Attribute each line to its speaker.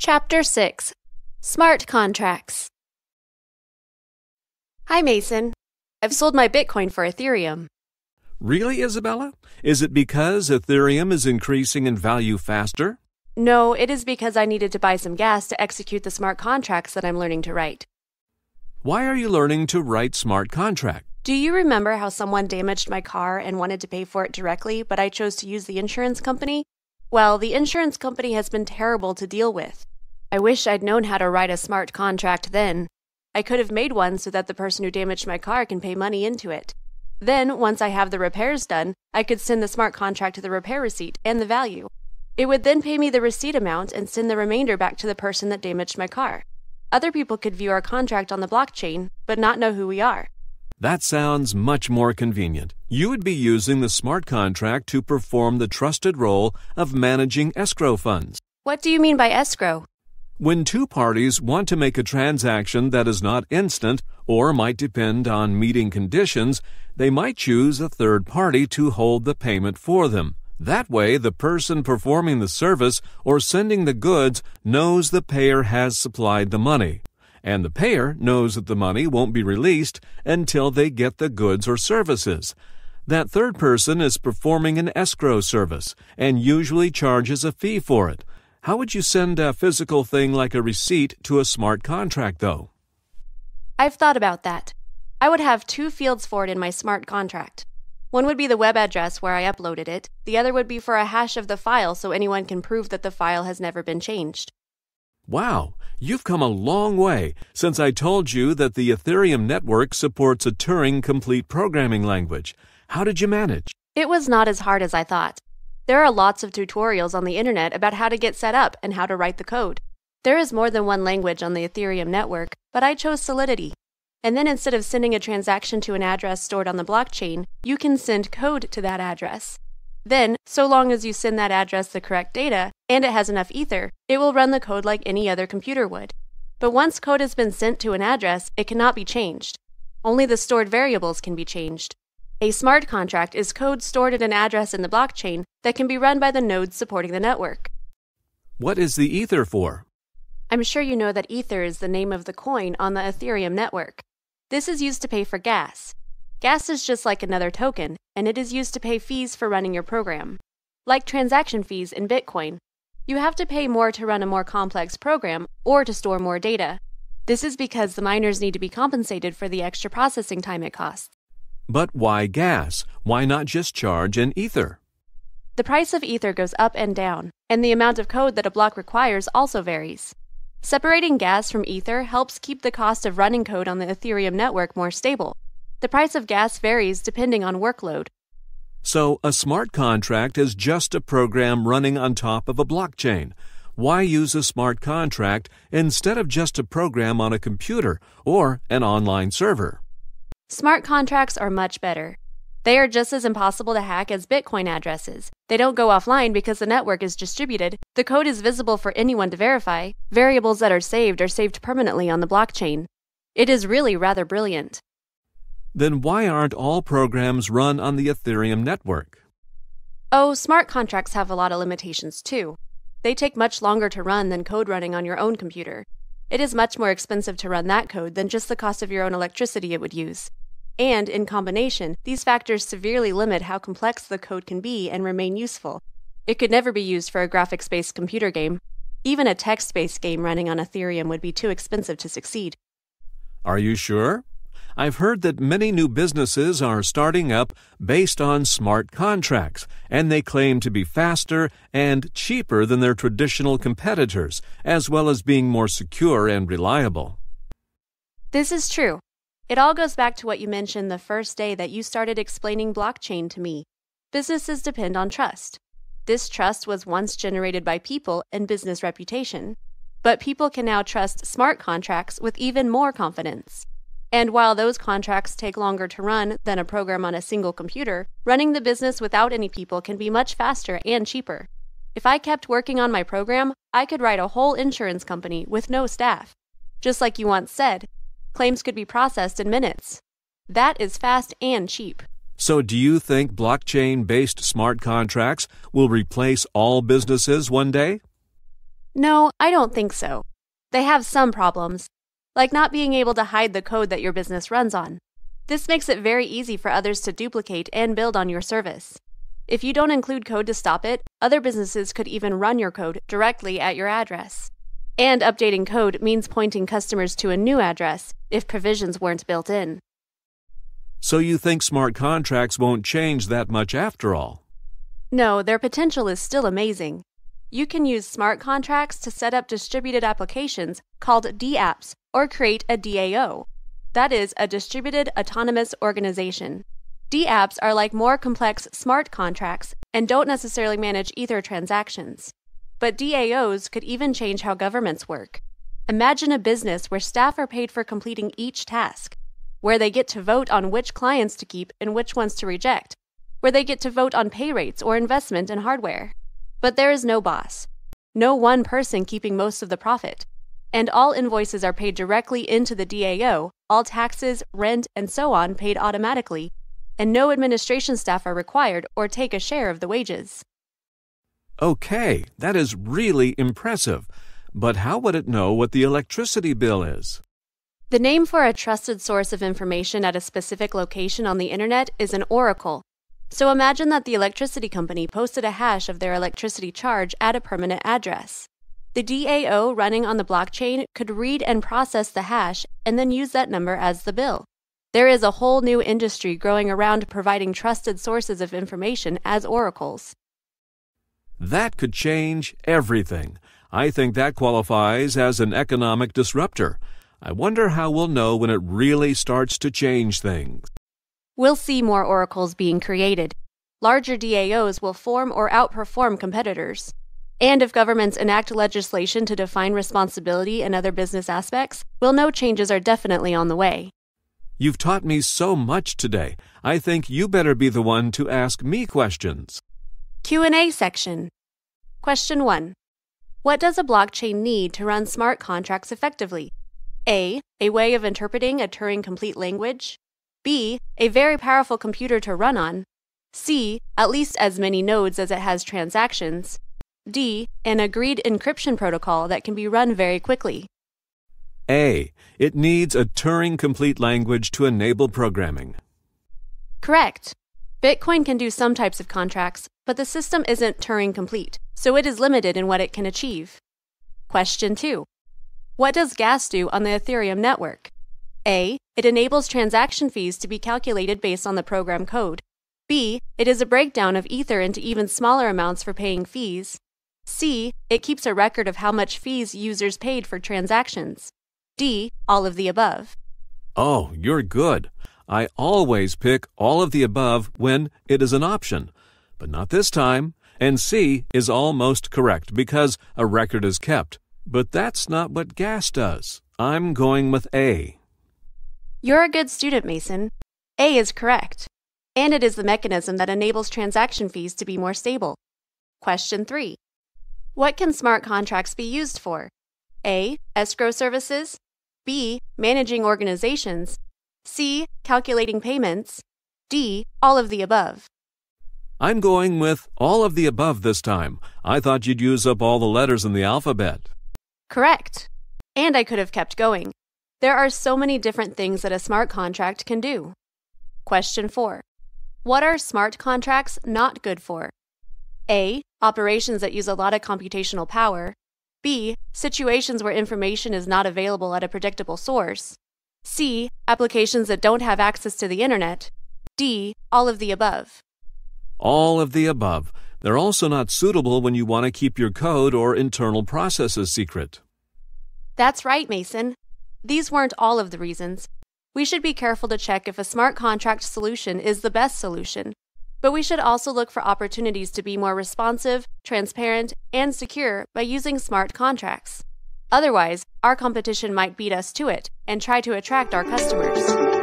Speaker 1: Chapter 6. Smart Contracts. Hi, Mason. I've sold my Bitcoin for Ethereum.
Speaker 2: Really, Isabella? Is it because Ethereum is increasing in value faster?
Speaker 1: No, it is because I needed to buy some gas to execute the smart contracts that I'm learning to write.
Speaker 2: Why are you learning to write smart contracts?
Speaker 1: Do you remember how someone damaged my car and wanted to pay for it directly, but I chose to use the insurance company? Well, the insurance company has been terrible to deal with. I wish I'd known how to write a smart contract then. I could have made one so that the person who damaged my car can pay money into it. Then, once I have the repairs done, I could send the smart contract to the repair receipt and the value. It would then pay me the receipt amount and send the remainder back to the person that damaged my car. Other people could view our contract on the blockchain, but not know who we are.
Speaker 2: That sounds much more convenient. You would be using the smart contract to perform the trusted role of managing escrow funds.
Speaker 1: What do you mean by escrow?
Speaker 2: When two parties want to make a transaction that is not instant or might depend on meeting conditions, they might choose a third party to hold the payment for them. That way, the person performing the service or sending the goods knows the payer has supplied the money, and the payer knows that the money won't be released until they get the goods or services. That third person is performing an escrow service and usually charges a fee for it. How would you send a physical thing like a receipt to a smart contract, though?
Speaker 1: I've thought about that. I would have two fields for it in my smart contract. One would be the web address where I uploaded it. The other would be for a hash of the file so anyone can prove that the file has never been changed.
Speaker 2: Wow, you've come a long way since I told you that the Ethereum network supports a Turing-complete programming language. How did you manage?
Speaker 1: It was not as hard as I thought. There are lots of tutorials on the internet about how to get set up and how to write the code. There is more than one language on the Ethereum network, but I chose Solidity. And then instead of sending a transaction to an address stored on the blockchain, you can send code to that address. Then, so long as you send that address the correct data, and it has enough Ether, it will run the code like any other computer would. But once code has been sent to an address, it cannot be changed. Only the stored variables can be changed. A smart contract is code stored at an address in the blockchain that can be run by the nodes supporting the network.
Speaker 2: What is the Ether for?
Speaker 1: I'm sure you know that Ether is the name of the coin on the Ethereum network. This is used to pay for gas. Gas is just like another token, and it is used to pay fees for running your program. Like transaction fees in Bitcoin, you have to pay more to run a more complex program or to store more data. This is because the miners need to be compensated for the extra processing time it costs.
Speaker 2: But why gas? Why not just charge an Ether?
Speaker 1: The price of Ether goes up and down, and the amount of code that a block requires also varies. Separating gas from Ether helps keep the cost of running code on the Ethereum network more stable. The price of gas varies depending on workload.
Speaker 2: So, a smart contract is just a program running on top of a blockchain. Why use a smart contract instead of just a program on a computer or an online server?
Speaker 1: Smart contracts are much better. They are just as impossible to hack as Bitcoin addresses. They don't go offline because the network is distributed. The code is visible for anyone to verify. Variables that are saved permanently on the blockchain. It is really rather brilliant.
Speaker 2: Then why aren't all programs run on the Ethereum network?
Speaker 1: Oh, smart contracts have a lot of limitations too. They take much longer to run than code running on your own computer. It is much more expensive to run that code than just the cost of your own electricity it would use. And, in combination, these factors severely limit how complex the code can be and remain useful. It could never be used for a graphics-based computer game. Even a text-based game running on Ethereum would be too expensive to succeed.
Speaker 2: Are you sure? I've heard that many new businesses are starting up based on smart contracts, and they claim to be faster and cheaper than their traditional competitors, as well as being more secure and reliable.
Speaker 1: This is true. It all goes back to what you mentioned the first day that you started explaining blockchain to me. Businesses depend on trust. This trust was once generated by people and business reputation. But people can now trust smart contracts with even more confidence. And while those contracts take longer to run than a program on a single computer, running the business without any people can be much faster and cheaper. If I kept working on my program, I could write a whole insurance company with no staff. Just like you once said, claims could be processed in minutes. That is fast and cheap.
Speaker 2: So do you think blockchain-based smart contracts will replace all businesses one day?
Speaker 1: No, I don't think so. They have some problems, like not being able to hide the code that your business runs on. This makes it very easy for others to duplicate and build on your service. If you don't include code to stop it, other businesses could even run your code directly at your address. And updating code means pointing customers to a new address if provisions weren't built in.
Speaker 2: So you think smart contracts won't change that much after all?
Speaker 1: No, their potential is still amazing. You can use smart contracts to set up distributed applications called dApps or create a DAO. That is, a distributed autonomous organization. dApps are like more complex smart contracts and don't necessarily manage Ether transactions. But DAOs could even change how governments work. Imagine a business where staff are paid for completing each task, where they get to vote on which clients to keep and which ones to reject, where they get to vote on pay rates or investment in hardware. But there is no boss, no one person keeping most of the profit, and all invoices are paid directly into the DAO, all taxes, rent, and so on paid automatically, and no administration staff are required or take a share of the wages.
Speaker 2: Okay, that is really impressive. But how would it know what the electricity bill is?
Speaker 1: The name for a trusted source of information at a specific location on the internet is an oracle. So imagine that the electricity company posted a hash of their electricity charge at a permanent address. The DAO running on the blockchain could read and process the hash and then use that number as the bill. There is a whole new industry growing around providing trusted sources of information as oracles.
Speaker 2: That could change everything. I think that qualifies as an economic disruptor. I wonder how we'll know when it really starts to change things.
Speaker 1: We'll see more oracles being created. Larger DAOs will form or outperform competitors. And if governments enact legislation to define responsibility and other business aspects, we'll know changes are definitely on the way.
Speaker 2: You've taught me so much today. I think you better be the one to ask me questions.
Speaker 1: Q&A section. Question 1. What does a blockchain need to run smart contracts effectively? A way of interpreting a Turing-complete language. B, a very powerful computer to run on. C, at least as many nodes as it has transactions. D, an agreed encryption protocol that can be run very quickly.
Speaker 2: A, it needs a Turing-complete language to enable programming.
Speaker 1: Correct. Bitcoin can do some types of contracts, but the system isn't Turing-complete, so it is limited in what it can achieve. Question 2. What does gas do on the Ethereum network? A, it enables transaction fees to be calculated based on the program code. B, it is a breakdown of Ether into even smaller amounts for paying fees. C, it keeps a record of how much fees users paid for transactions. D, all of the above.
Speaker 2: Oh, you're good. I always pick all of the above when it is an option, but not this time. And C is almost correct because a record is kept. But that's not what gas does. I'm going with A.
Speaker 1: You're a good student, Mason. A is correct. And it is the mechanism that enables transaction fees to be more stable. Question 3. What can smart contracts be used for? A, escrow services. B, managing organizations. C, calculating payments. D, all of the above.
Speaker 2: I'm going with all of the above this time. I thought you'd use up all the letters in the alphabet.
Speaker 1: Correct. And I could have kept going. There are so many different things that a smart contract can do. Question 4. What are smart contracts not good for? A, operations that use a lot of computational power. B, situations where information is not available at a predictable source. C, applications that don't have access to the internet. D, all of the above.
Speaker 2: All of the above. They're also not suitable when you want to keep your code or internal processes secret.
Speaker 1: That's right, Mason. These weren't all of the reasons. We should be careful to check if a smart contract solution is the best solution, but we should also look for opportunities to be more responsive, transparent, and secure by using smart contracts. Otherwise, our competition might beat us to it and try to attract our customers.